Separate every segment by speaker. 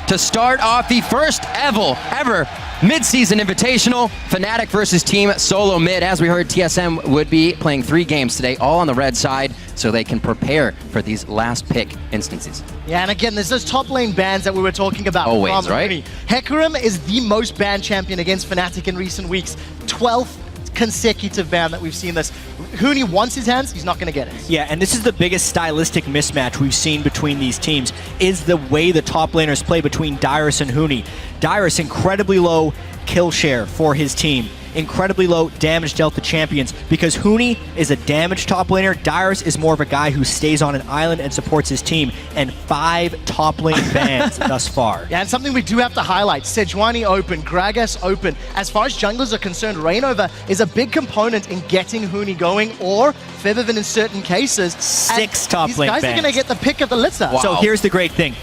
Speaker 1: to start off the first ever Mid-Season Invitational, Fanatic versus Team Solomid. As we heard, TSM would be playing 3 games today, all on the red side, so they can prepare for these last pick instances.
Speaker 2: Yeah, and again, there's those top lane bans that we were talking about.
Speaker 1: Always, right?
Speaker 2: Hecarim is the most banned champion against Fnatic in recent weeks. 12th consecutive ban that we've seen this. Huni wants his hands, he's not going to get it.
Speaker 3: Yeah, and this is the biggest stylistic mismatch we've seen between these teams, is the way the top laners play between Dyrus and Huni. Dyrus, incredibly low kill share for his team. Incredibly low damage dealt to champions, because Huni is a damage top laner. Dyrus is more of a guy who stays on an island and supports his team, and 5 top lane bans thus far.
Speaker 2: Yeah, and something we do have to highlight, Sejuani open, Gragas open. As far as junglers are concerned, Rainover is a big component in getting Huni going, or Febiven in certain cases.
Speaker 3: 6 top lane bans.
Speaker 2: These guys are going to get the pick of the litter.
Speaker 3: Wow. So here's the great thing.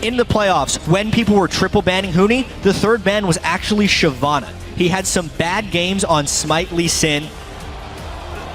Speaker 3: In the playoffs, when people were triple banning Huni, the 3rd ban was actually Shyvana. He had some bad games on Smite Lee Sin.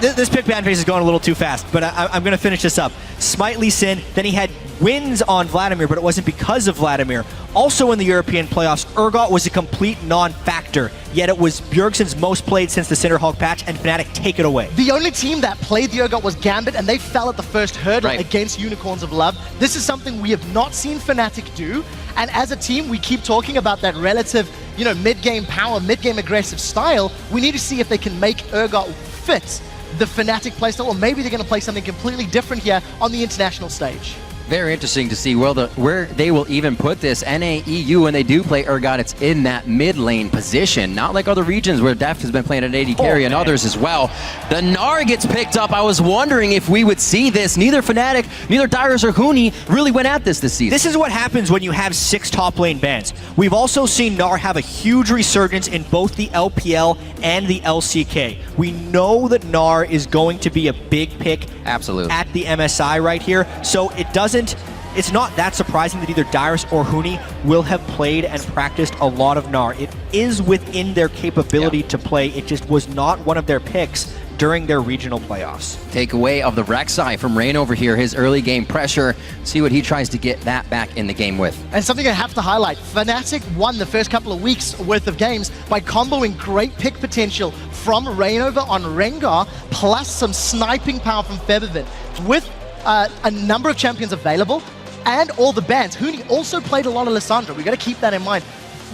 Speaker 3: This pick ban phase is going a little too fast, but I'm going to finish this up. Smite Lee Sin, then he had wins on Vladimir, but it wasn't because of Vladimir. Also in the European playoffs, Urgot was a complete non-factor, yet it was Bjergsen's most played since the Cinderhawk patch, and Fnatic take it away.
Speaker 2: The only team that played the Urgot was Gambit, and they fell at the first hurdle against Unicorns of Love. This is something we have not seen Fnatic do, and as a team, we keep talking about that relative, mid-game power, mid-game aggressive style. We need to see if they can make Urgot fit the Fnatic playstyle, or maybe they're going to play something completely different here on the international stage.
Speaker 1: Very interesting to see where they will even put this. NAEU, when they do play Urgot, it's in that mid lane position. Not like other regions where Deft has been playing at AD carry and others as well. The Gnar gets picked up. I was wondering if we would see this. Neither Fnatic, neither Dyrus or Huni really went at this season.
Speaker 3: This is what happens when you have 6 top lane bans. We've also seen Gnar have a huge resurgence in both the LPL and the LCK. We know that Gnar is going to be a big pick at the MSI right here, so it's not that surprising that either Dyrus or Huni will have played and practiced a lot of Gnar. It is within their capability to play. It just was not one of their picks during their regional playoffs.
Speaker 1: Takeaway of the Rek'Sai from Rain over here, his early game pressure. See what he tries to get that back in the game with.
Speaker 2: And something I have to highlight, Fnatic won the first couple of weeks worth of games by comboing great pick potential from Rainover on Rengar, plus some sniping power from Febiven. With a number of champions available and all the bans, Huni also played a lot of Lissandra. We've got to keep that in mind.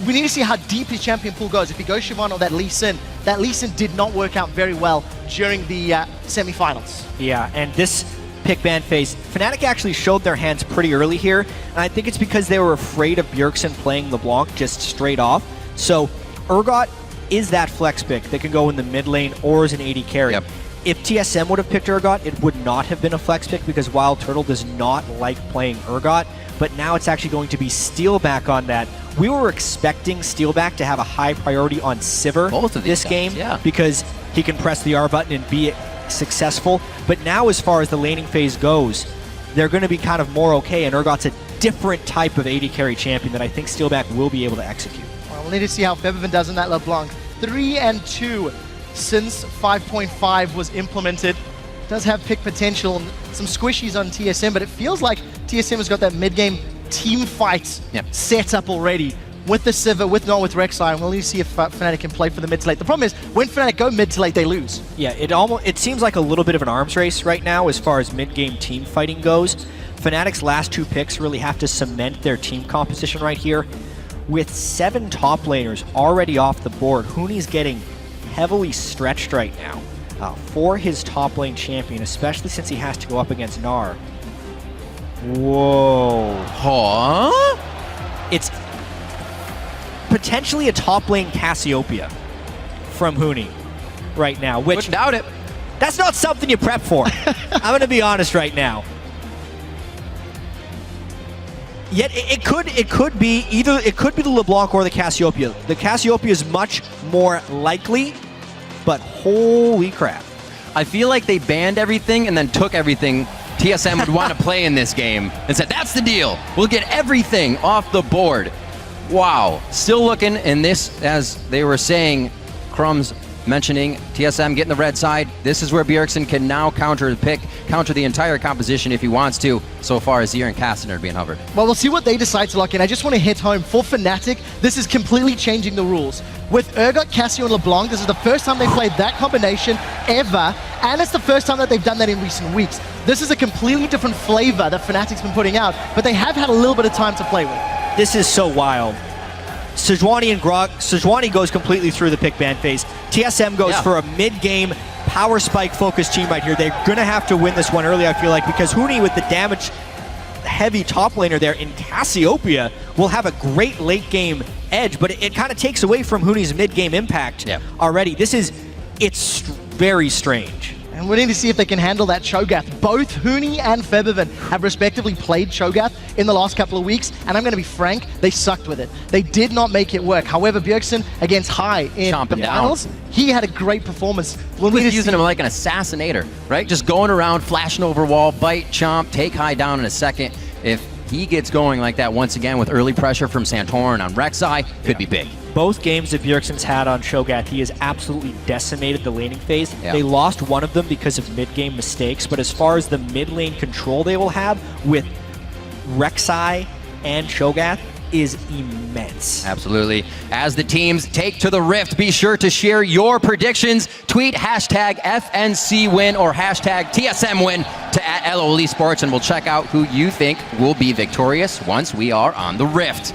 Speaker 2: We need to see how deep his champion pool goes. If he goes Shyvana or that Lee Sin did not work out very well during the semifinals.
Speaker 3: Yeah, and this pick ban phase, Fnatic actually showed their hands pretty early here, and I think it's because they were afraid of Bjergsen playing LeBlanc just straight off. So Urgot is that flex pick that can go in the mid lane or as an AD carry.
Speaker 1: Yep.
Speaker 3: If TSM would have picked Urgot, it would not have been a flex pick because Wild Turtle does not like playing Urgot, but now it's actually going to be Steelback on that. We were expecting Steelback to have a high priority on Sivir this game because he can press the R button and be successful, but now as far as the laning phase goes, they're going to be kind of more okay, and Urgot's a different type of AD carry champion that I think Steelback will be able to execute.
Speaker 2: Well, we'll need to see how Febiven does in that LeBlanc. 3-2 since 5.5 was implemented. Does have pick potential and some squishies on TSM, but it feels like TSM has got that mid-game team fight set up already with the Sivir, with Rek'Sai, and we'll need to see if Fnatic can play for the mid to late. The problem is, when Fnatic go mid to late, they lose.
Speaker 3: Yeah, it seems like a little bit of an arms race right now as far as mid-game team fighting goes. Fnatic's last 2 picks really have to cement their team composition right here. With 7 top laners already off the board, Huni's getting heavily stretched right now for his top lane champion, especially since he has to go up against Gnar. Whoa.
Speaker 1: Huh?
Speaker 3: It's potentially a top lane Cassiopeia from Huni right now, which...
Speaker 1: Wouldn't doubt it.
Speaker 3: That's not something you prep for. I'm going to be honest right now. Yet it could be the LeBlanc or the Cassiopeia. The Cassiopeia is much more likely, but holy crap.
Speaker 1: I feel like they banned everything and then took everything TSM would want to play in this game and said, that's the deal. We'll get everything off the board. Wow. Still looking in this, as they were saying, Crumbs mentioning TSM getting the red side. This is where Bjergsen can now counter the entire composition if he wants to, so far as Zier and Castaner being hovered.
Speaker 2: Well, we'll see what they decide to lock in. I just want to hit home, for Fnatic, this is completely changing the rules. With Urgot, Cassio, and LeBlanc, this is the first time they've played that combination ever, and it's the first time that they've done that in recent weeks. This is a completely different flavor that Fnatic's been putting out, but they have had a little bit of time to play with.
Speaker 3: This is so wild. Sejuani and Grog. Sejuani goes completely through the pick ban phase. TSM goes for a mid-game power spike focused team right here. They're going to have to win this one early, I feel like, because Huni with the damage heavy top laner there in Cassiopeia will have a great late game edge, but it kind of takes away from Huni's mid-game impact already. It's very strange.
Speaker 2: And we need to see if they can handle that Cho'Gath. Both Huni and Febiven have respectively played Cho'Gath in the last couple of weeks, and I'm going to be frank, they sucked with it. They did not make it work. However, Bjergsen against High in the finals, he had a great performance.
Speaker 1: We'll be using him like an assassinator, right? Just going around, flashing over wall, bite, chomp, take High down in a second. If he gets going like that once again with early pressure from Santorin on Rek'Sai, could be big.
Speaker 3: Both games that Bjergsen's had on Cho'Gath, he has absolutely decimated the laning phase. They lost one of them because of mid-game mistakes, but as far as the mid-lane control they will have with Rek'Sai and Cho'Gath is immense.
Speaker 1: Absolutely. As the teams take to the Rift, be sure to share your predictions. Tweet hashtag FNC win or hashtag TSM win to @LOL eSports, and we'll check out who you think will be victorious once we are on the Rift.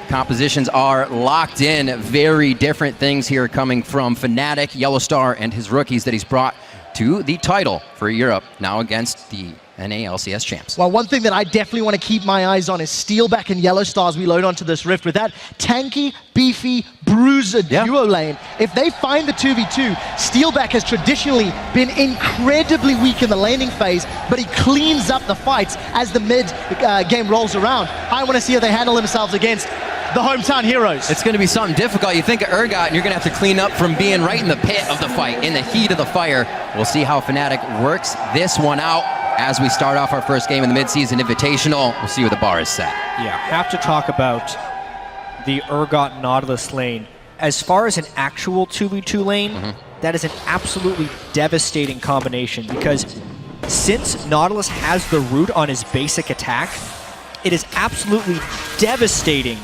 Speaker 1: Compositions are locked in. Very different things here coming from Fnatic, Yellowstar, and his rookies that he's brought to the title for Europe, now against the NA LCS champs.
Speaker 2: Well, one thing that I definitely want to keep my eyes on is Steelback and Yellowstar as we load onto this Rift with that tanky, beefy, bruiser duo lane. If they find the 2v2, Steelback has traditionally been incredibly weak in the laning phase, but he cleans up the fights as the mid game rolls around. I want to see how they handle themselves against the hometown heroes.
Speaker 1: It's going to be something difficult. You think of Urgot, and you're going to have to clean up from being right in the pit of the fight, in the heat of the fire. We'll see how Fnatic works this one out as we start off our first game in the Mid Season Invitational. We'll see where the bar is set.
Speaker 3: Yeah, have to talk about the Urgot Nautilus lane. As far as an actual 2v2 lane, that is an absolutely devastating combination, because since Nautilus has the root on his basic attack, it is absolutely devastating.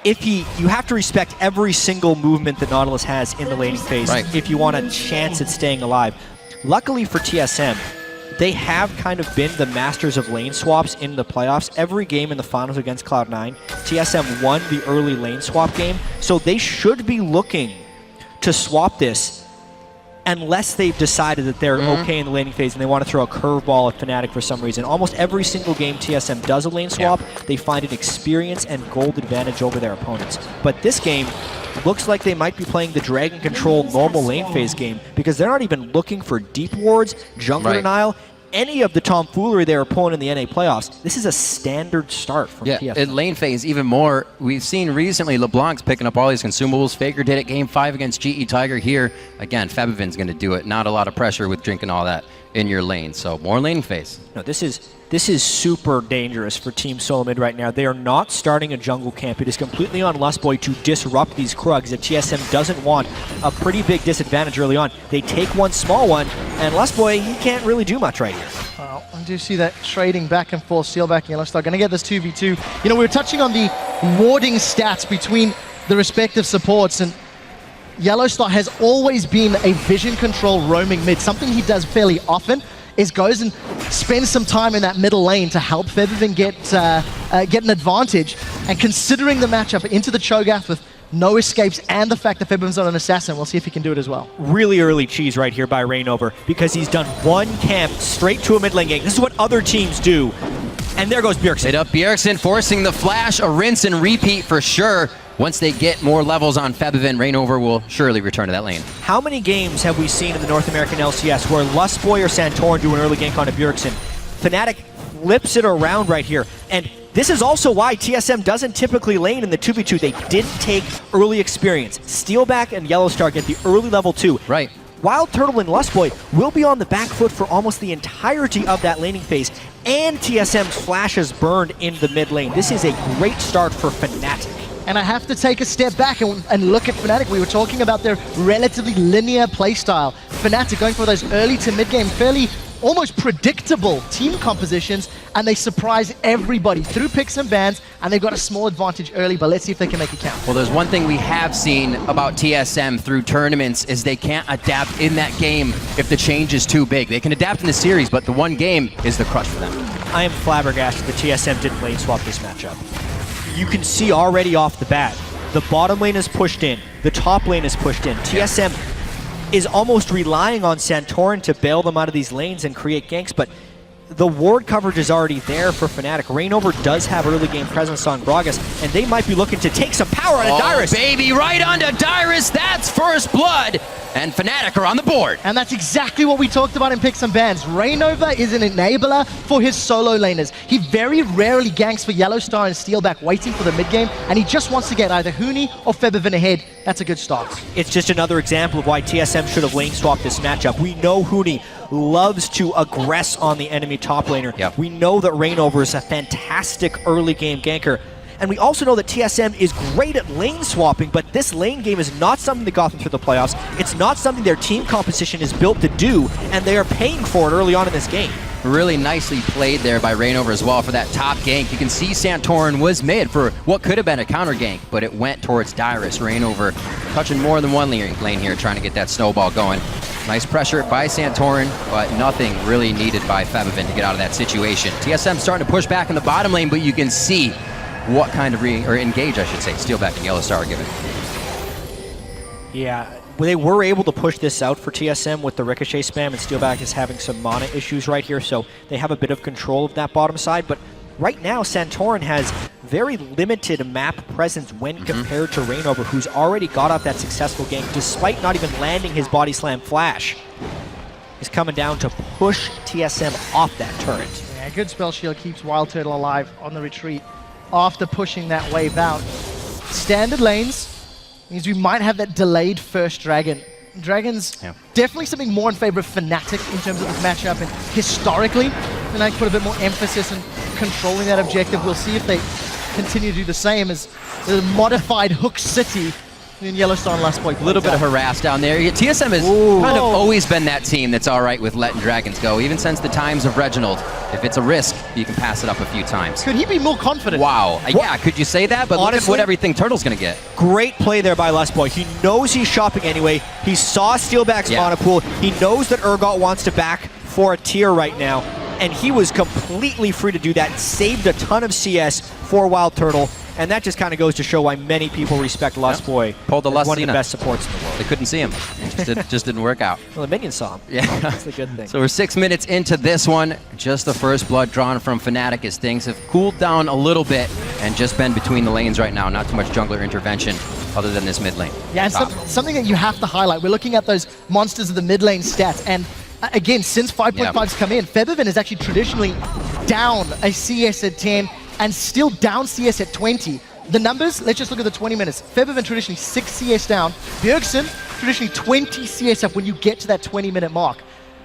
Speaker 3: You have to respect every single movement that Nautilus has in the laning phase if you want a chance at staying alive. Luckily for TSM, they have kind of been the masters of lane swaps in the playoffs. Every game in the finals against Cloud9, TSM won the early lane swap game, so they should be looking to swap this unless they've decided that they're okay in the laning phase and they want to throw a curveball at Fnatic for some reason. Almost every single game TSM does a lane swap, they find an experience and gold advantage over their opponents. But this game looks like they might be playing the Dragon Control normal lane phase game, because they're not even looking for deep wards, jungle denial, any of the tomfoolery they were pulling in the NA playoffs. This is a standard start from TSM.
Speaker 1: In lane phase, even more. We've seen recently LeBlanc's picking up all these consumables. Faker did it game 5 against GE Tiger here. Again, Febiven's going to do it. Not a lot of pressure with drinking all that in your lane. So more lane phase.
Speaker 3: No, this is super dangerous for Team Solomid right now. They are not starting a jungle camp. It is completely on Lustboy to disrupt these Krugs that TSM doesn't want. A pretty big disadvantage early on. They take one small one, and Lustboy, he can't really do much right here.
Speaker 2: Well, I do see that trading back and forth, Steelback and Yellowstar. Going to get this 2v2. You know, we were touching on the warding stats between the respective supports, and Yellowstar has always been a vision control roaming mid. Something he does fairly often is goes and spends some time in that middle lane to help Febiven get an advantage. And considering the matchup into the Cho'Gath with no escapes and the fact that Febiven's not an assassin, we'll see if he can do it as well.
Speaker 3: Really early cheese right here by Rainover, because he's done one camp straight to a mid lane gank. This is what other teams do. And there goes Bjergsen.
Speaker 1: Hit up Bjergsen, forcing the flash, a rinse and repeat for sure. Once they get more levels on Febiven, Rainover will surely return to that lane.
Speaker 3: How many games have we seen in the North American LCS where Lustboy or Santorin do an early gank on a Bjergsen? Fnatic flips it around right here. And this is also why TSM doesn't typically lane in the 2v2. They didn't take early experience. Steelback and Yellowstar get the early level 2.
Speaker 1: Right.
Speaker 3: Wild Turtle and Lustboy will be on the back foot for almost the entirety of that laning phase, and TSM's flashes burned in the mid lane. This is a great start for Fnatic.
Speaker 2: And I have to take a step back and look at Fnatic. We were talking about their relatively linear playstyle. Fnatic going for those early to mid-game, fairly almost predictable team compositions, and they surprise everybody through picks and bans, and they've got a small advantage early, but let's see if they can make it count.
Speaker 1: Well, there's one thing we have seen about TSM through tournaments is they can't adapt in that game if the change is too big. They can adapt in the series, but the one game is the crush for them. I
Speaker 3: am flabbergasted that TSM didn't lane swap this matchup. You can see already off the bat, the bottom lane is pushed in, the top lane is pushed in. TSM is almost relying on Santorin to bail them out of these lanes and create ganks, but the ward coverage is already there for Fnatic. Reignover does have early game presence on Gragas, and they might be looking to take some power out of Dyrus.
Speaker 1: Baby, right onto Dyrus, that's first blood, and Fnatic are on the board.
Speaker 2: And that's exactly what we talked about in picks and bans. Reignover is an enabler for his solo laners. He very rarely ganks for Yellowstar and Steelback, waiting for the mid game, and he just wants to get either Huni or Febiven ahead. That's a good start.
Speaker 3: It's just another example of why TSM should have lane swapped this matchup. We know Huni loves to aggress on the enemy top laner.
Speaker 1: Yep.
Speaker 3: We know that Reignover is a fantastic early game ganker. And we also know that TSM is great at lane swapping, but this lane game is not something that got them through the playoffs. It's not something their team composition is built to do, and they are paying for it early on in this game.
Speaker 1: Really nicely played there by Reignover as well for that top gank. You can see Santorin was mid for what could have been a counter gank, but it went towards Dyrus. Reignover touching more than one lane here, trying to get that snowball going. Nice pressure by Santorin, but nothing really needed by Febiven to get out of that situation. TSM starting to push back in the bottom lane, but you can see what kind of engage, I should say, Steelback and Yellowstar are given.
Speaker 3: Yeah, they were able to push this out for TSM with the Ricochet spam, and Steelback is having some mana issues right here, so they have a bit of control of that bottom side, but right now Santorin has very limited map presence when compared to Reignover, who's already got up that successful gank despite not even landing his body slam flash. He's coming down to push TSM off that turret.
Speaker 2: Yeah, good spell shield keeps Wild Turtle alive on the retreat after pushing that wave out. Standard lanes means we might have that delayed first dragon. Dragon's definitely something more in favor of Fnatic in terms of this matchup, and historically, Fnatic put a bit more emphasis on controlling that objective. We'll see if they continue to do the same as the modified Hook City in Yellowstone last point.
Speaker 1: A little bit of harass down there. TSM has kind of always been that team that's all right with letting dragons go, even since the times of Reginald. If it's a risk, you can pass it up a few times.
Speaker 2: Could he be more confident?
Speaker 1: Wow. Yeah, could you say that? But honestly, look at what everything Turtle's going to get.
Speaker 3: Great play there by Lustboy. He knows he's shopping anyway. He saw Steelback's mana pool. He knows that Urgot wants to back for a tier right now, and he was completely free to do that. Saved a ton of CS for Wild Turtle. And that just kind of goes to show why many people respect Lustboy.
Speaker 1: Pulled the
Speaker 3: one of the best supports in the world.
Speaker 1: They couldn't see him. Just didn't work out.
Speaker 3: Well, the minions saw him.
Speaker 1: Yeah.
Speaker 3: That's the good thing.
Speaker 1: So we're 6 minutes into this one. Just the first blood drawn from Fnatic as things have cooled down a little bit and just been between the lanes right now. Not too much jungler intervention other than this mid lane.
Speaker 2: Yeah, and something that you have to highlight. We're looking at those monsters of the mid lane stats, and again, since 5.5's come in, Febiven is actually traditionally down a CS at 10 and still down CS at 20. The numbers, let's just look at the 20 minutes. Febiven traditionally 6 CS down. Bjergsen traditionally 20 CS up when you get to that 20-minute mark.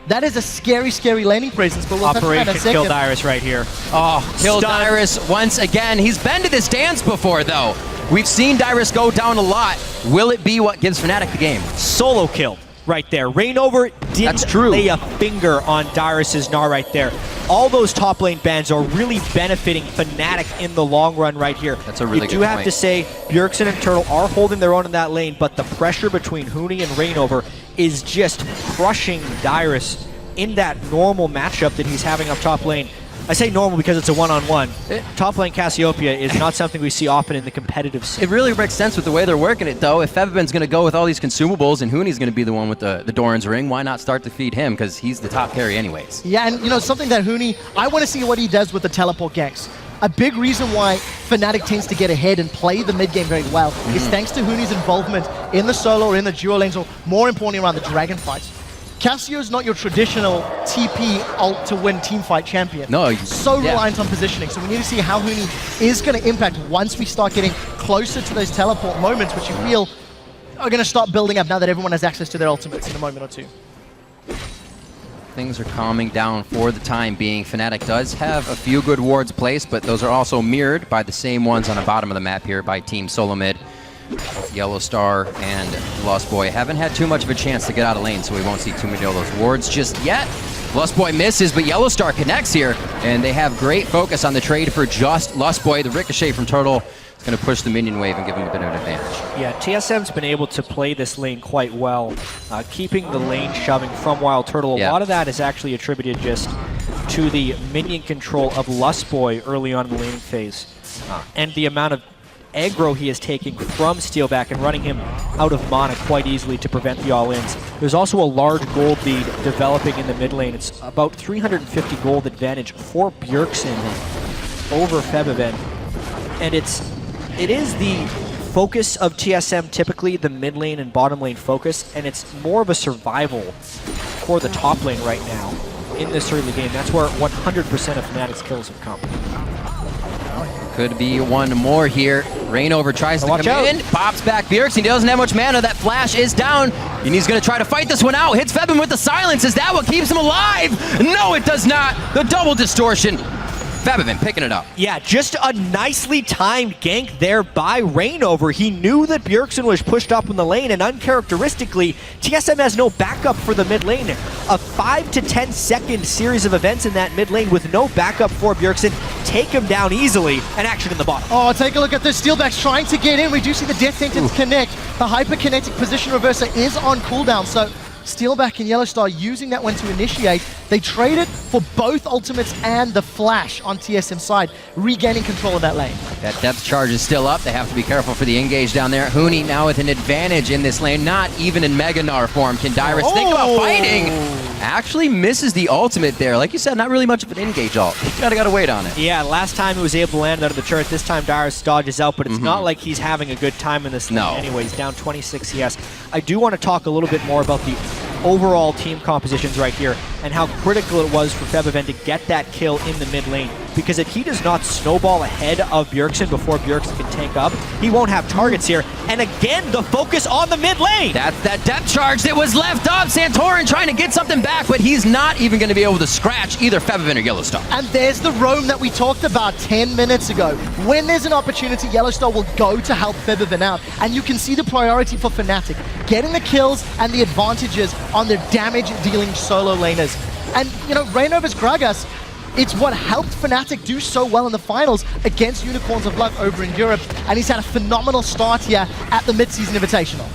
Speaker 2: That is a scary, scary laning presence, but we'll touch on that in a second.
Speaker 3: Kill Dyrus right here.
Speaker 1: Oh, kill Dyrus once again. He's been to this dance before, though. We've seen Dyrus go down a lot. Will it be what gives Fnatic the game?
Speaker 3: Solo kill right there. Reignover didn't lay a finger on Dyrus's Gnar right there. All those top lane bans are really benefiting Fnatic in the long run right here.
Speaker 1: That's a really good point.
Speaker 3: You do have to say, Bjergsen and Turtle are holding their own in that lane, but the pressure between Huni and Reignover is just crushing Dyrus in that normal matchup that he's having up top lane. I say normal because it's a one-on-one. Top lane Cassiopeia is not something we see often in the competitive scene.
Speaker 1: It really makes sense with the way they're working it, though. If Febiven's going to go with all these consumables and Huni's going to be the one with the Doran's ring, why not start to feed him? Because he's the top carry anyways.
Speaker 2: Yeah, and you know, something that Huni, I want to see what he does with the teleport ganks. A big reason why Fnatic tends to get ahead and play the mid game very well is thanks to Huni's involvement in the solo or in the duo lanes, or more importantly around the dragon fights. Cassio's not your traditional TP ult to win teamfight champion.
Speaker 1: No.
Speaker 2: So reliant on positioning. So we need to see how Huni is going to impact once we start getting closer to those teleport moments, which you feel are going to start building up now that everyone has access to their ultimates in a moment or two.
Speaker 1: things are calming down for the time being. Fnatic does have a few good wards placed, but those are also mirrored by the same ones on the bottom of the map here by Team Solomid. Both Yellow Star and Lost Boy haven't had too much of a chance to get out of lane, so we won't see too many of those wards just yet. Lost Boy misses, but Yellow Star connects here, and they have great focus on the trade for just Lost Boy. The ricochet from Turtle is going to push the minion wave and give him a bit of an advantage.
Speaker 3: Yeah, TSM's been able to play this lane quite well, keeping the lane shoving from Wild Turtle. A lot of that is actually attributed just to the minion control of Lost Boy early on in the laning phase, and the amount of aggro he is taking from Steelback and running him out of mana quite easily to prevent the all-ins. There's also a large gold lead developing in the mid lane. It's about 350 gold advantage for Bjergsen over Febiven. And it is the focus of TSM, typically the mid lane and bottom lane focus, and it's more of a survival for the top lane right now in this early game. That's where 100% of Fnatic's kills have come.
Speaker 1: Could be one more here. Reignover tries to come in, pops back Bjergsen. He doesn't have much mana. That flash is down, and he's going to try to fight this one out. Hits Febin with the silence. Is that what keeps him alive? No, it does not. The double distortion. Febin picking it up.
Speaker 3: Yeah, just a nicely timed gank there by Reignover. He knew that Bjergsen was pushed up in the lane, and uncharacteristically, TSM has no backup for the mid lane. A 5 to 10 second series of events in that mid lane with no backup for Bjergsen. Take him down easily, and action in the bottom.
Speaker 2: Oh, take a look at this. Steelback's trying to get in. We do see the Death Sentence connect. The hyperkinetic position reverser is on cooldown, so Steelback and Yellow Star using that one to initiate. They traded for both ultimates and the flash on TSM side, regaining control of that lane.
Speaker 1: That depth charge is still up. They have to be careful for the engage down there. Huni now with an advantage in this lane, not even in Mega Gnar form. Can Dyrus think about fighting? Actually misses the ultimate there. Like you said, not really much of an engage ult. Gotta wait on it.
Speaker 3: Yeah, last time he was able to land out of the turret. This time Dyrus dodges out, but it's not like he's having a good time in this lane. Anyways, down 26 CS. I do want to talk a little bit more about the overall team compositions right here and how critical it was for Febiven to get that kill in the mid lane, because if he does not snowball ahead of Bjergsen before Bjergsen can tank up, he won't have targets here. And again, the focus on the mid lane.
Speaker 1: That's that depth charge that was left up. Santorin trying to get something back, but he's not even going to be able to scratch either Febiven or Yellow Star.
Speaker 2: And there's the roam that we talked about 10 minutes ago. When there's an opportunity, Yellow Star will go to help Febiven out. And you can see the priority for Fnatic, getting the kills and the advantages on their damage-dealing solo laners. And, you know, Reignover's Gragas, it's what helped Fnatic do so well in the finals against Unicorns of Luck over in Europe. And he's had a phenomenal start here at the Mid Season Invitational.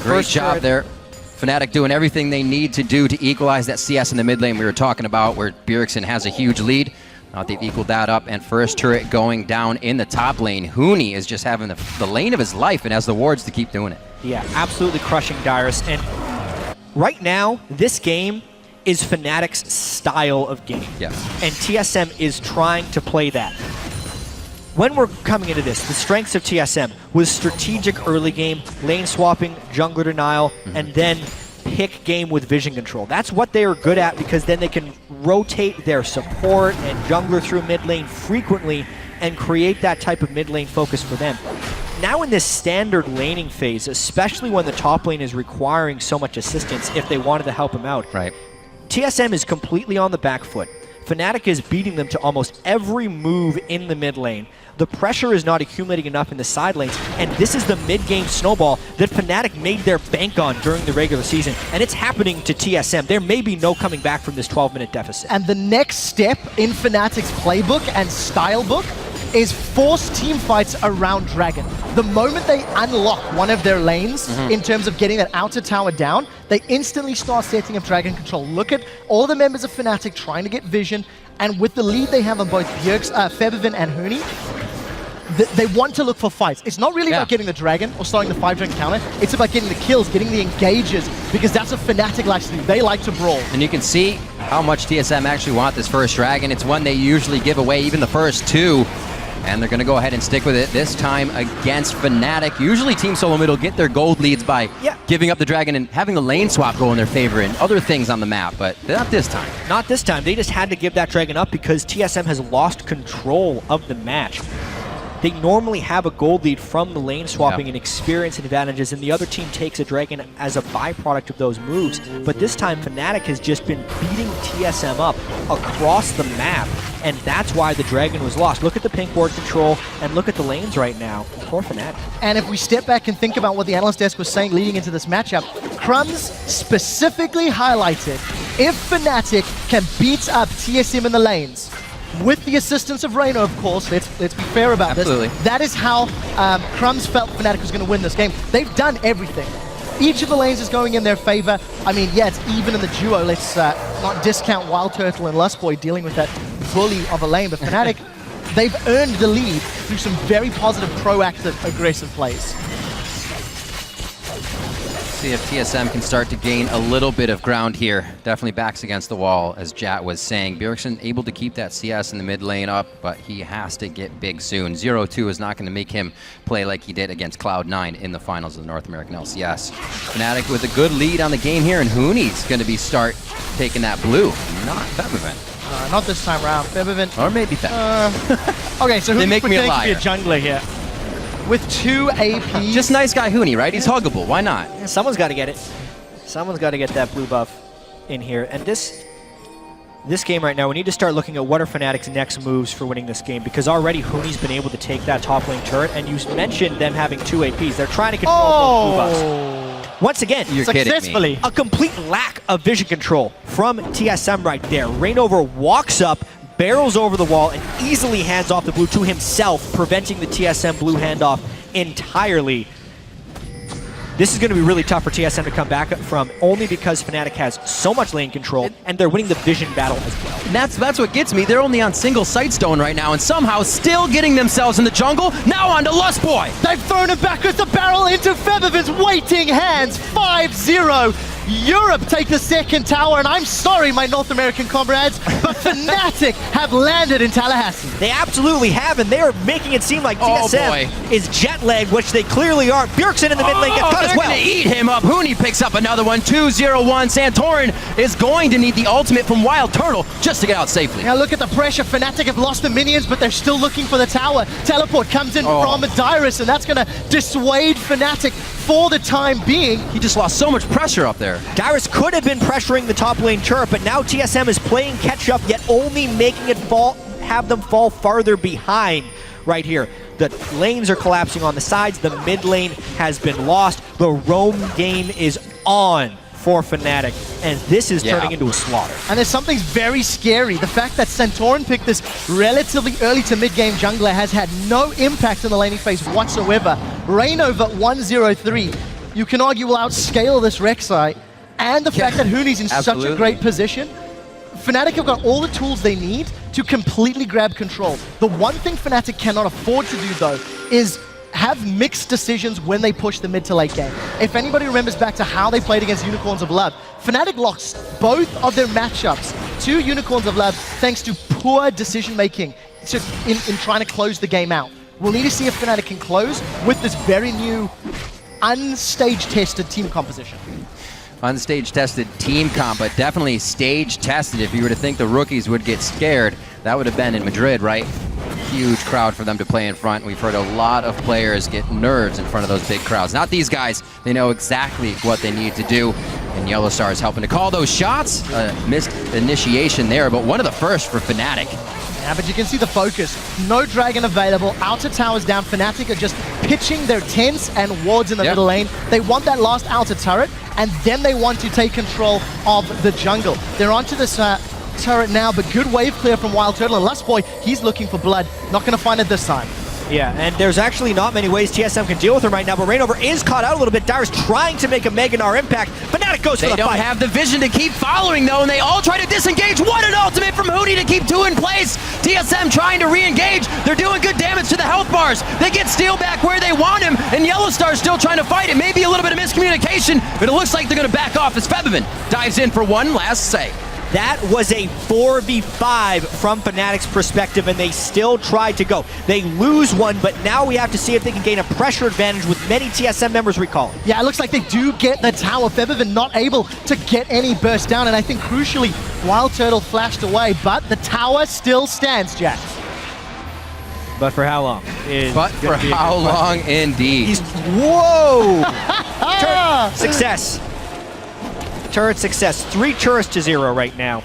Speaker 1: Great job there. Fnatic doing everything they need to do to equalize that CS in the mid lane we were talking about, where Bjergsen has a huge lead. Now they've equaled that up, and first turret going down in the top lane. Huni is just having the lane of his life and has the wards to keep doing it.
Speaker 3: Yeah, absolutely crushing Dyrus. And right now, this game is Fnatic's style of game.
Speaker 1: Yes.
Speaker 3: And TSM is trying to play that. When we're coming into this, the strengths of TSM was strategic early game, lane swapping, jungler denial, and then pick game with vision control. That's what they are good at, because then they can rotate their support and jungler through mid lane frequently and create that type of mid lane focus for them. Now in this standard laning phase, especially when the top lane is requiring so much assistance if they wanted to help him out,
Speaker 1: right,
Speaker 3: TSM is completely on the back foot. Fnatic is beating them to almost every move in the mid lane. The pressure is not accumulating enough in the side lanes, and this is the mid-game snowball that Fnatic made their bank on during the regular season, and it's happening to TSM. There may be no coming back from this 12-minute deficit.
Speaker 2: And the next step in Fnatic's playbook and style book is force team fights around Dragon. The moment they unlock one of their lanes in terms of getting that outer tower down, they instantly start setting up Dragon control. Look at all the members of Fnatic trying to get vision, and with the lead they have on both Febiven and Huni, they want to look for fights. It's not really about getting the Dragon or starting the 5-dragon counter. It's about getting the kills, getting the engages, because that's what Fnatic likes to do. They like to brawl.
Speaker 1: And you can see how much TSM actually want this first Dragon. It's one they usually give away, even the first two. And they're going to go ahead and stick with it this time against Fnatic. Usually Team Solomid will get their gold leads by giving up the Dragon and having the lane swap go in their favor and other things on the map, but not this time.
Speaker 3: Not this time. They just had to give that Dragon up because TSM has lost control of the match. they normally have a gold lead from the lane swapping and experience advantages, and the other team takes a Dragon as a byproduct of those moves. But this time, Fnatic has just been beating TSM up across the map, and that's why the Dragon was lost. Look at the pink board control, and look at the lanes right now for Fnatic.
Speaker 2: And if we step back and think about what the analyst desk was saying leading into this matchup, Crumbs specifically highlighted if Fnatic can beat up TSM in the lanes, with the assistance of Reyno, of course, let's be fair about this, that is how Crumbs felt Fnatic was going to win this game. They've done everything. Each of the lanes is going in their favor. I mean, yeah, it's even in the duo. Let's not discount Wild Turtle and Lustboy dealing with that bully of a lane, but Fnatic, they've earned the lead through some very positive, proactive, aggressive plays.
Speaker 1: See if TSM can start to gain a little bit of ground here. Definitely backs against the wall, as Jat was saying. Bjergsen able to keep that CS in the mid lane up, but he has to get big soon. 0-2 is not going to make him play like he did against Cloud9 in the finals of the North American LCS. Fnatic with a good lead on the game here, and Hooney's going to be start taking that blue, not Febiven.
Speaker 2: Not this time around. Febiven.
Speaker 1: Or maybe Febiven.
Speaker 2: Okay, so
Speaker 1: they
Speaker 2: Hooney's
Speaker 1: make me a
Speaker 2: pretending
Speaker 1: liar.
Speaker 2: to be a jungler here. With 2 APs.
Speaker 1: Just nice guy Hooney, right? He's huggable. Why not?
Speaker 3: Yeah, someone's got to get it. Someone's got to get that blue buff in here. And this game right now, we need to start looking at what are Fnatic's next moves for winning this game, because already Hooney's been able to take that top lane turret, and you mentioned them having 2 APs. They're trying to control both blue buffs. Once again,
Speaker 1: You're
Speaker 2: successfully.
Speaker 3: a complete lack of vision control from TSM right there. Reignover walks up, barrels over the wall, and easily hands off the blue to himself, preventing the TSM blue handoff entirely. This is going to be really tough for TSM to come back from, only because Fnatic has so much lane control, and they're winning the vision battle as well.
Speaker 1: And that's what gets me. They're only on single Sightstone right now, and somehow still getting themselves in the jungle. Now on to Lustboy.
Speaker 2: They've thrown it back with the barrel into Febiven's waiting hands. 5-0. Europe take the second tower, and I'm sorry, my North American comrades, but Fnatic have landed in Tallahassee.
Speaker 3: They absolutely have, and they are making it seem like TSM is jet-lagged, which they clearly are. Bjergsen in the mid lane gets cut as well.
Speaker 1: They're going to eat him up. Hooney picks up another one. 2-0-1. Santorin is going to need the ultimate from Wild Turtle just to get out safely.
Speaker 2: Now look at the pressure. Fnatic have lost the minions, but they're still looking for the tower. Teleport comes in from Dyrus, and that's going to dissuade Fnatic for the time being.
Speaker 1: He just lost so much pressure up there.
Speaker 3: Dyrus could have been pressuring the top lane turret, but now TSM is playing catch-up, yet only making it have them fall farther behind right here. The lanes are collapsing on the sides. The mid lane has been lost. The roam game is on for Fnatic, and this is turning into a slaughter.
Speaker 2: And there's something very scary. The fact that Santorin picked this relatively early to mid-game jungler has had no impact in the laning phase whatsoever. Reignover 1-0-3. You can argue will outscale this Rek'Sai, and the fact that Hooney's in such a great position. Fnatic have got all the tools they need to completely grab control. The one thing Fnatic cannot afford to do, though, is have mixed decisions when they push the mid to late game. If anybody remembers back to how they played against Unicorns of Love, Fnatic lost both of their matchups to Unicorns of Love thanks to poor decision making in trying to close the game out. We'll need to see if Fnatic can close with this very new, unstage-tested team composition.
Speaker 1: Unstage-tested team comp, but definitely stage-tested. If you were to think the rookies would get scared, that would have been in Madrid, right? Huge crowd for them to play in front. We've heard a lot of players get nerves in front of those big crowds. Not these guys. They know exactly what they need to do. And Yellowstar is helping to call those shots. Missed initiation there, but one of the first for Fnatic.
Speaker 2: Yeah, but you can see the focus. No Dragon available. Outer towers down. Fnatic are just pitching their tents and wards in the middle lane. They want that last outer turret, and then they want to take control of the jungle. They're onto this turret now, but good wave clear from Wild Turtle, and Lustboy, he's looking for blood. Not going to find it this time.
Speaker 3: Yeah, and there's actually not many ways TSM can deal with him right now, but Reignover is caught out a little bit. Dyrus trying to make a Mega Gnar impact. Fnatic goes for the fight.
Speaker 1: They don't have the vision to keep following, though, and they all try to disengage. What an ultimate from Hooney to keep 2 in place. TSM trying to re-engage. They're doing good damage to the health bars. They get Steel back where they want him, and Yellowstar's still trying to fight it. Maybe a little bit of miscommunication, but it looks like they're going to back off as Febiven dives in for one last save.
Speaker 3: That was a 4v5 from Fnatic's perspective, and they still tried to go. They lose one, but now we have to see if they can gain a pressure advantage with many TSM members recalling.
Speaker 2: Yeah, it looks like they do get the tower. Febiven not able to get any burst down, and I think crucially, Wild Turtle flashed away, but the tower still stands, Jack.
Speaker 3: But for how long?
Speaker 1: But for how long, indeed.
Speaker 3: Whoa! Turret success. Turret success. 3 turrets to 0 right now.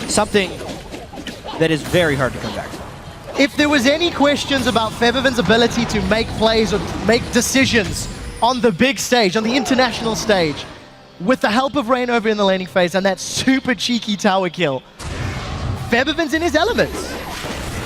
Speaker 3: Something that is very hard to come back from.
Speaker 2: If there was any questions about Febiven's ability to make plays or make decisions on the big stage, on the international stage, with the help of Rainover in the laning phase and that super cheeky tower kill, Febiven's in his elements.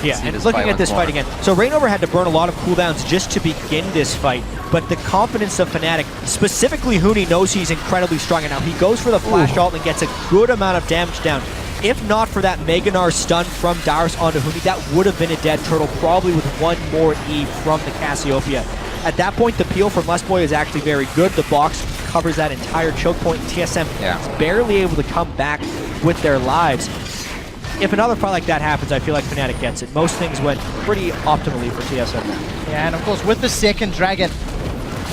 Speaker 3: Yeah, and looking at this fight again. So Rainover had to burn a lot of cooldowns just to begin this fight, but the confidence of Fnatic, specifically Huni, knows he's incredibly strong, and now he goes for the flash ult and gets a good amount of damage down. If not for that Mega Gnar stun from Darius onto Huni, that would have been a dead turtle, probably with one more E from the Cassiopeia. At that point, the peel from Lustboy is actually very good. The box covers that entire choke point. TSM is barely able to come back with their lives. If another fight like that happens, I feel like Fnatic gets it. Most things went pretty optimally for TSM.
Speaker 2: Yeah, and of course, with the second Dragon,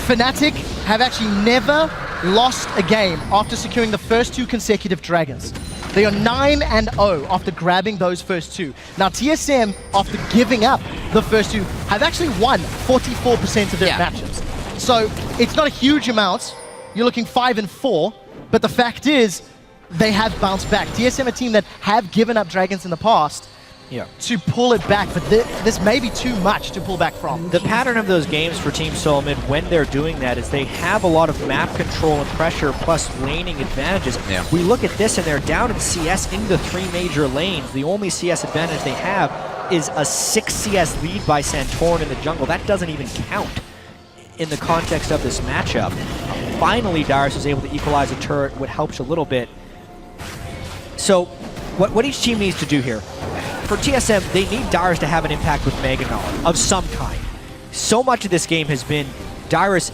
Speaker 2: Fnatic have actually never lost a game after securing the first 2 consecutive Dragons. They are 9-0 after grabbing those first 2. Now, TSM, after giving up the first 2, have actually won 44% of their matches. So it's not a huge amount. You're looking 5-4, but the fact is, they have bounced back. TSM, a team that have given up Dragons in the past, to pull it back, but this may be too much to pull back from.
Speaker 3: The pattern of those games for Team Solomid when they're doing that is they have a lot of map control and pressure plus laning advantages. We look at this and they're down in CS in the 3 major lanes. The only CS advantage they have is a 6 CS lead by Santorin in the jungle. That doesn't even count in the context of this matchup. Finally, Darius was able to equalize a turret, which helps a little bit. So what each team needs to do here, for TSM, they need Darius to have an impact with Mega Gnar of some kind. So much of this game has been Darius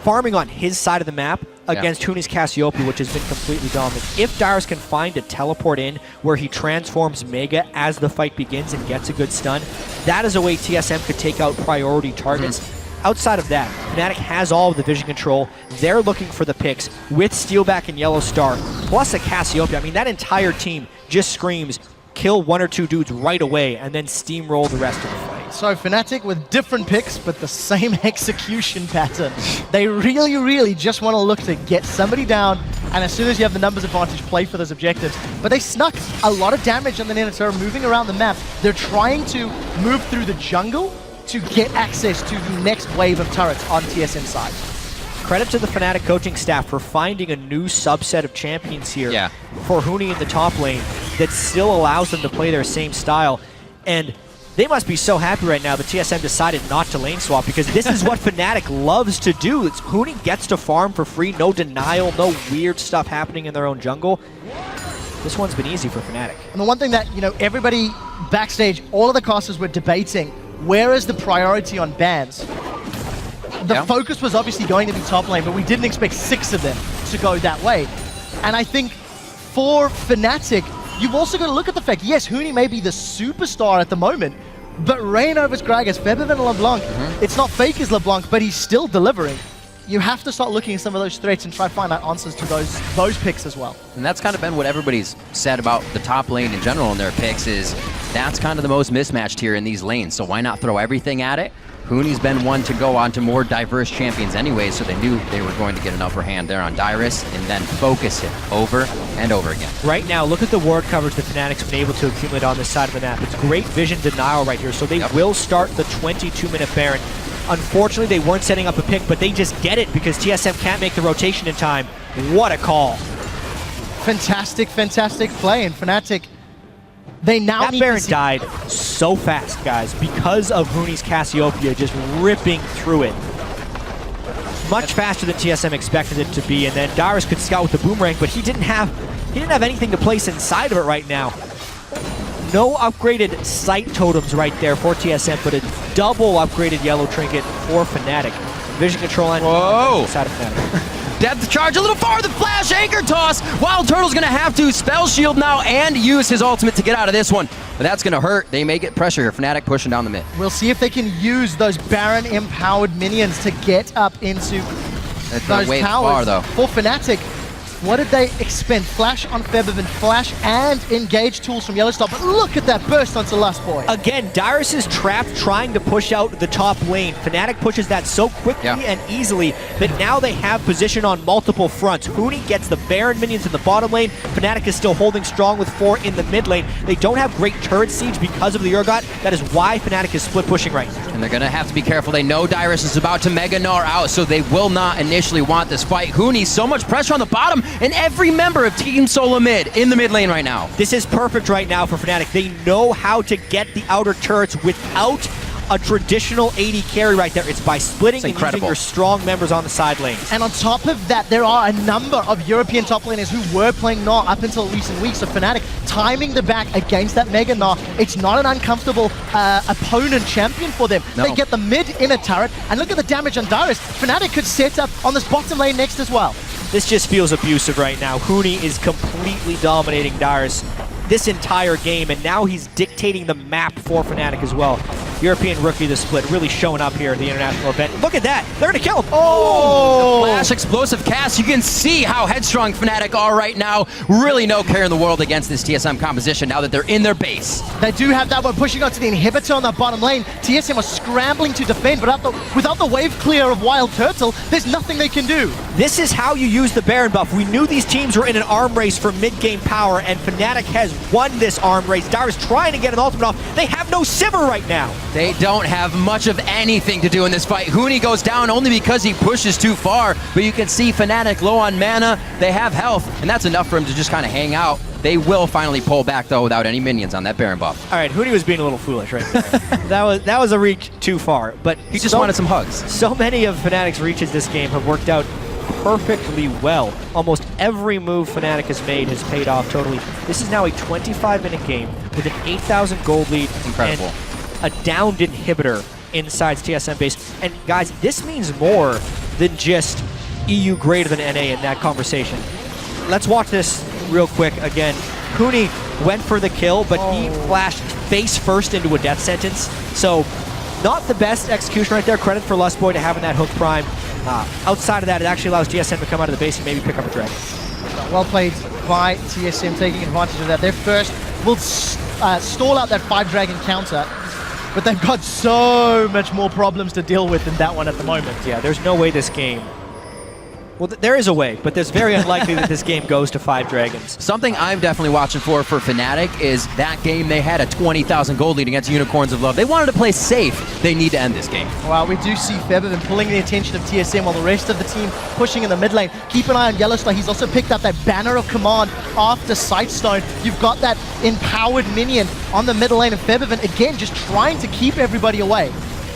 Speaker 3: farming on his side of the map against Huni's Cassiopeia, which has been completely dominant. If Darius can find a teleport in where he transforms Mega as the fight begins and gets a good stun, that is a way TSM could take out priority targets. Outside of that, Fnatic has all of the vision control. They're looking for the picks with Steelback and Yellow Star, plus a Cassiopeia. I mean, that entire team just screams, kill 1 or 2 dudes right away and then steamroll the rest of the fight.
Speaker 2: So Fnatic with different picks, but the same execution pattern. They really, really just want to look to get somebody down, and as soon as you have the numbers advantage, play for those objectives. But they snuck a lot of damage on the Nanoturret moving around the map. They're trying to move through the jungle to get access to the next wave of turrets on TSM side.
Speaker 3: Credit to the Fnatic coaching staff for finding a new subset of champions here for Huni in the top lane that still allows them to play their same style. And they must be so happy right now that TSM decided not to lane swap, because this is what Fnatic loves to do. It's Huni gets to farm for free, no denial, no weird stuff happening in their own jungle. This one's been easy for Fnatic.
Speaker 2: And the one thing that, everybody backstage, all of the casters were debating, where is the priority on bans? The focus was obviously going to be top lane, but we didn't expect 6 of them to go that way. And I think for Fnatic, you've also got to look at the fact, yes, Huni may be the superstar at the moment, but Rainover's Gragas, Febiven and LeBlanc, it's not fake as LeBlanc, but he's still delivering. You have to start looking at some of those threats and try to find out answers to those picks as well.
Speaker 1: And that's kind of been what everybody's said about the top lane in general in their picks, is that's kind of the most mismatched here in these lanes. So why not throw everything at it? Huni's been one to go on to more diverse champions anyway, so they knew they were going to get an upper hand there on Darius and then focus it over and over again. Right
Speaker 3: now, look at the ward coverage that Fnatic's been able to accumulate on this side of the map. It's great vision denial right here, so they will start the 22-minute Baron. Unfortunately, they weren't setting up a pick, but they just get it because TSM can't make the rotation in time. What a call.
Speaker 2: Fantastic, fantastic play, and Fnatic, they now need
Speaker 3: Baron died so fast, guys, because of Huni's Cassiopeia just ripping through it. Much faster than TSM expected it to be, and then Darius could scout with the boomerang, but he didn't have anything to place inside of it right now. No upgraded sight totems right there for TSM, but a double upgraded yellow trinket for Fnatic. Vision control on inside of Fnatic.
Speaker 1: Depth charge a little farther, flash, anchor toss. Wild Turtle's gonna have to spell shield now and use his ultimate to get out of this one. But that's gonna hurt. They may get pressure here. Fnatic pushing down the mid.
Speaker 2: We'll see if they can use those Baron empowered minions to get up into those towers.
Speaker 1: Far, though.
Speaker 2: For Fnatic, What did they expend? Flash on Febiven, Flash and Engage tools from Yellowstar, but look at that burst onto Lustboy.
Speaker 3: Again, Dyrus is trapped trying to push out the top lane. Fnatic pushes that so quickly and easily that now they have position on multiple fronts. Huni gets the Baron minions in the bottom lane. Fnatic is still holding strong with 4 in the mid lane. They don't have great turret siege because of the Urgot. That is why Fnatic is split pushing right now.
Speaker 1: And they're going to have to be careful. They know Dyrus is about to Mega Gnar out, so they will not initially want this fight. Huni, so much pressure on the bottom, and every member of Team Solomid in the mid lane right now.
Speaker 3: This is perfect right now for Fnatic. They know how to get the outer turrets without a traditional AD carry right there. It's by splitting and using your strong members on the side lanes.
Speaker 2: And on top of that, there are a number of European top laners who were playing Gnar up until recent weeks. So Fnatic timing the back against that Mega Gnar. It's not an uncomfortable opponent champion for them.
Speaker 1: No.
Speaker 2: They get the mid inner turret, and look at the damage on Dyrus. Fnatic could set up on this bottom lane next as well.
Speaker 3: This just feels abusive right now. Huni is completely dominating Dyrus this entire game, and now he's dictating the map for Fnatic as well. European rookie of the split really showing up here at the international event. Look at that! They're gonna kill him!
Speaker 1: Oh! The flash explosive cast. You can see how headstrong Fnatic are right now. Really no care in the world against this TSM composition now that they're in their base.
Speaker 2: They do have that one pushing onto the inhibitor on that bottom lane. TSM are scrambling to defend, but without the wave clear of Wild Turtle, there's nothing they can do.
Speaker 3: This is how you use the Baron buff. We knew these teams were in an arm race for mid-game power, and Fnatic has won this arm race. Dyrus trying to get an ultimate off. They have no Sivir right now.
Speaker 1: They don't have much of anything to do in this fight. Huni goes down only because he pushes too far, but you can see Fnatic low on mana. They have health, and that's enough for him to just kind of hang out. They will finally pull back, though, without any minions on that Baron buff.
Speaker 3: All right, Huni was being a little foolish right there. that was a reach too far, but
Speaker 1: he just wanted some hugs.
Speaker 3: So many of Fnatic's reaches this game have worked out perfectly well. Almost every move Fnatic has made has paid off totally. This is now a 25-minute game with an 8,000 gold lead.
Speaker 1: Incredible.
Speaker 3: And a downed inhibitor inside TSM base. And guys, this means more than just EU greater than NA in that conversation. Let's watch this real quick again. Huni went for the kill, but he flashed face first into a death sentence. So not the best execution right there. Credit for Lustboy to having that hook prime. Outside of that, it actually allows TSM to come out of the base and maybe pick up a dragon.
Speaker 2: Well played by TSM, taking advantage of that. Their first will stall out that 5-dragon counter, but they've got so much more problems to deal with than that one at the moment.
Speaker 3: Yeah, there's no way this game... Well, there is a way, but it's very unlikely that this game goes to 5 dragons.
Speaker 1: Something I'm definitely watching for Fnatic is that game they had a 20,000 gold lead against Unicorns of Love. They wanted to play safe. They need to end this game.
Speaker 2: Well, we do see Febiven pulling the attention of TSM while the rest of the team pushing in the mid lane. Keep an eye on Yellowstar. He's also picked up that Banner of Command after Sightstone. You've got that empowered minion on the middle lane of Febiven. Again, just trying to keep everybody away.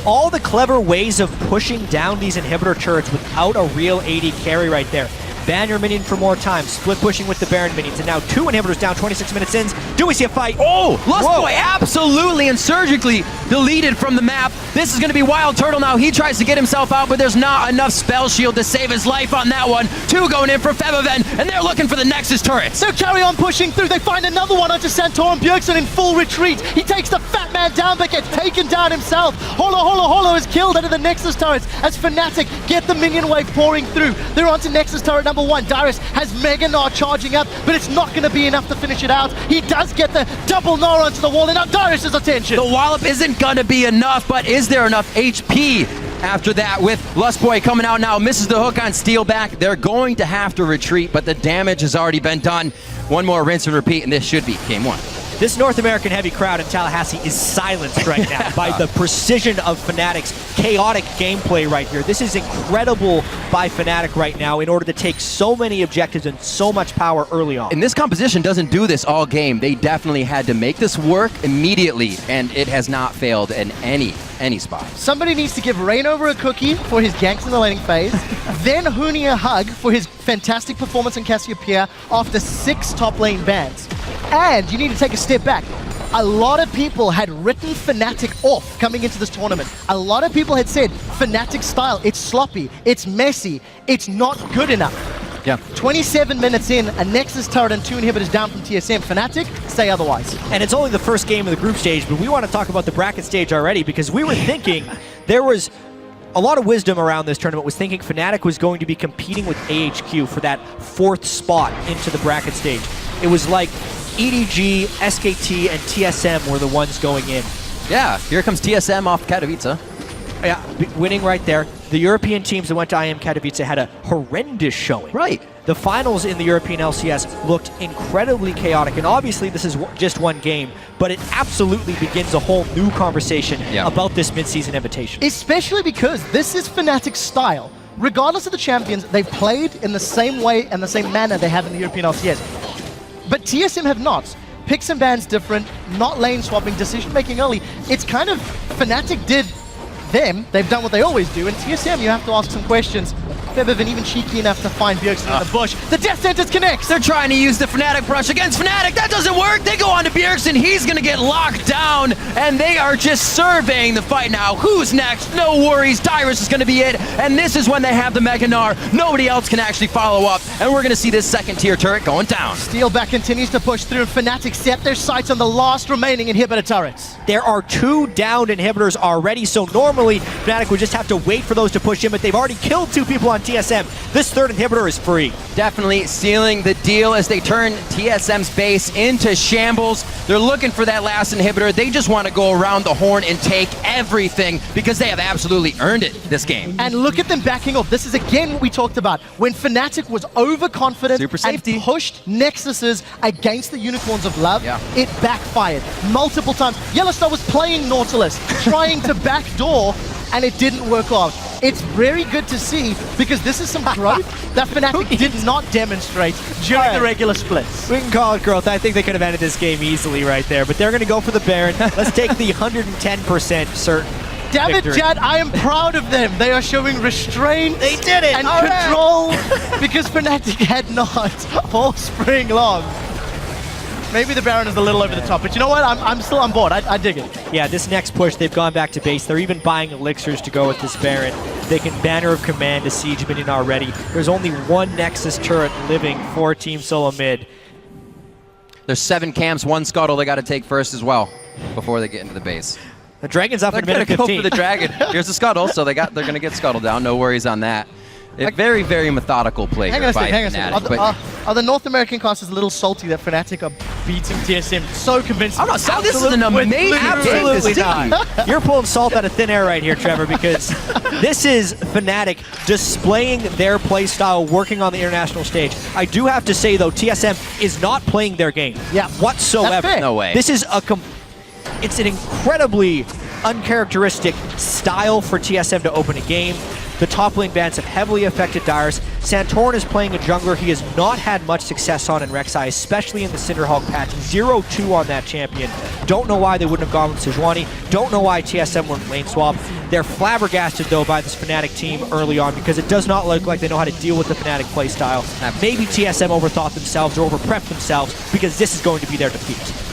Speaker 3: All the clever ways of pushing down these inhibitor turrets without a real AD carry right there. Ban your minion for more time, split pushing with the Baron minions, and now 2 inhibitors down, 26 minutes in. Do we see a fight?
Speaker 1: Oh, Lustboy absolutely and surgically deleted from the map. This is going to be Wild Turtle now. He tries to get himself out, but there's not enough spell shield to save his life on that one. 2 going in for Febiven, and they're looking for the Nexus turrets.
Speaker 2: They'll carry on pushing through. They find another one onto Santorum Bjergsen in full retreat. He takes the fat man down, but gets taken down himself. Holo is killed under the Nexus turrets as Fnatic get the minion wave pouring through. They're onto Nexus turret number 1. Dyrus has Mega Gnar charging up, but it's not going to be enough to finish it out. He does get the double Gnar onto the wall, and now Dyrus' attention.
Speaker 1: The wallop isn't going to be enough, but is there enough HP after that with Lustboy coming out now? Misses the hook on Steelback. They're going to have to retreat, but the damage has already been done. One more rinse and repeat, and this should be game 1.
Speaker 3: This North American heavy crowd in Tallahassee is silenced right now by the precision of Fnatic's chaotic gameplay right here. This is incredible by Fnatic right now in order to take so many objectives and so much power early on.
Speaker 1: And this composition doesn't do this all game. They definitely had to make this work immediately, and it has not failed in any spot.
Speaker 2: Somebody needs to give Rainover a cookie for his ganks in the laning phase, then Huni a hug for his fantastic performance in Cassiopeia after 6 top lane bans. And you need to take a step back. A lot of people had written Fnatic off coming into this tournament. A lot of people had said Fnatic style, it's sloppy, it's messy, it's not good enough.
Speaker 1: Yeah.
Speaker 2: 27 minutes in, a Nexus turret and 2 inhibitors down from TSM. Fnatic say otherwise.
Speaker 3: And it's only the first game of the group stage, but we want to talk about the bracket stage already because we were thinking there was a lot of wisdom around this tournament was thinking Fnatic was going to be competing with AHQ for that 4th spot into the bracket stage. It was like EDG, SKT, and TSM were the ones going in.
Speaker 1: Yeah, here comes TSM off Katowice.
Speaker 3: Yeah, winning right there. The European teams that went to IM Katowice had a horrendous showing.
Speaker 1: Right.
Speaker 3: The finals in the European LCS looked incredibly chaotic, and obviously this is just one game, but it absolutely begins a whole new conversation about this mid-season invitation.
Speaker 2: Especially because this is Fnatic's style. Regardless of the champions, they've played in the same way and the same manner they have in the European LCS. But TSM have not. Picks and bans different, not lane swapping, decision making early. It's kind of Fnatic did them, they've done what they always do, and TSM you have to ask some questions. Febiven even cheeky enough to find Bjergsen in the bush. The Death Sentence connects!
Speaker 1: They're trying to use the Fnatic brush against Fnatic. That doesn't work. They go on to Bjergsen. He's going to get locked down, and they are just surveying the fight now. Who's next? No worries. Dyrus is going to be it, and this is when they have the Mega Gnar. Nobody else can actually follow up, and we're going to see this 2nd-tier turret going down.
Speaker 2: Steelback continues to push through. Fnatic set their sights on the last remaining inhibitor turrets.
Speaker 3: There are 2 downed inhibitors already, so normally Fnatic would just have to wait for those to push in, but they've already killed 2 people on TSM. This 3rd inhibitor is free.
Speaker 1: Definitely sealing the deal as they turn TSM's base into shambles. They're looking for that last inhibitor. They just want to go around the horn and take everything because they have absolutely earned it this game.
Speaker 2: And look at them backing off. This is again what we talked about. When Fnatic was overconfident
Speaker 1: Super safety.
Speaker 2: and pushed Nexuses against the Unicorns of Love, it backfired multiple times. Yellowstar was playing Nautilus, trying to backdoor, and it didn't work out. It's very good to see because this is some growth that Fnatic did not demonstrate during the regular splits.
Speaker 3: We can call it growth. I think they could have ended this game easily right there, but they're going to go for the Baron. Let's take the 110% certain
Speaker 2: Damn it,
Speaker 3: victory.
Speaker 2: Jad, I am proud of them. They are showing restraint
Speaker 3: They did it!
Speaker 2: and
Speaker 3: All right.
Speaker 2: control because Fnatic had not all spring long. Maybe the Baron is a little over the top, but you know what? I'm still on board. I dig it.
Speaker 3: Yeah, this next push, they've gone back to base. They're even buying elixirs to go with this Baron. They can Banner of Command to siege minion already. There's only 1 Nexus turret living for Team Solomid.
Speaker 1: There's 7 camps, 1 scuttle they got to take first as well before they get into the base.
Speaker 3: The Dragon's up
Speaker 1: They're
Speaker 3: in
Speaker 1: going
Speaker 3: minute
Speaker 1: to go
Speaker 3: 15.
Speaker 1: for the Dragon. Here's the scuttle, so they're going to get scuttle down. No worries on that. A very, very methodical play
Speaker 2: Hang
Speaker 1: here
Speaker 2: on a
Speaker 1: by
Speaker 2: second, hang on a second.
Speaker 1: Fnatic.
Speaker 2: Are the North American classes a little salty that Fnatic are beating TSM so convincing?
Speaker 1: I'm not salty. This is an amazing
Speaker 3: Absolutely
Speaker 1: game.
Speaker 3: not. You're pulling salt out of thin air right here, Trevor, because this is Fnatic displaying their play style, working on the international stage. I do have to say, though, TSM is not playing their game whatsoever.
Speaker 2: That's fair.
Speaker 1: No way.
Speaker 3: This is it's an incredibly uncharacteristic style for TSM to open a game. The top lane bans have heavily affected Dyrus. Santorin is playing a jungler he has not had much success on in Rek'Sai, especially in the Cinderhawk patch. 0-2 on that champion. Don't know why they wouldn't have gone with Sejuani. Don't know why TSM went lane swap. They're flabbergasted, though, by this Fnatic team early on because it does not look like they know how to deal with the Fnatic playstyle. Maybe TSM overthought themselves or overprepped themselves because this is going to be their defeat.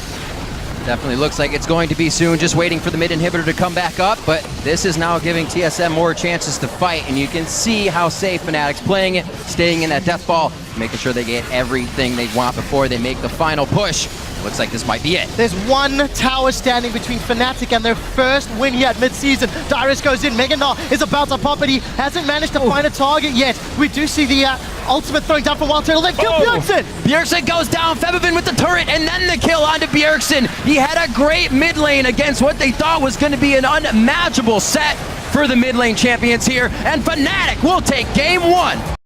Speaker 1: Definitely looks like it's going to be soon, just waiting for the mid inhibitor to come back up, but this is now giving TSM more chances to fight, and you can see how safe Fnatic's playing it, staying in that death ball, making sure they get everything they want before they make the final push. Looks like this might be it.
Speaker 2: There's 1 tower standing between Fnatic and their first win here at mid-season. Dyrus goes in, Mega Gnar is about to pop it. He hasn't managed to find a target yet. We do see the ultimate throwing down from Wild Turtle. They've killed Bjergsen!
Speaker 1: Bjergsen goes down, Febiven with the turret, and then the kill onto Bjergsen. He had a great mid lane against what they thought was going to be an unmatchable set for the mid lane champions here, and Fnatic will take game 1.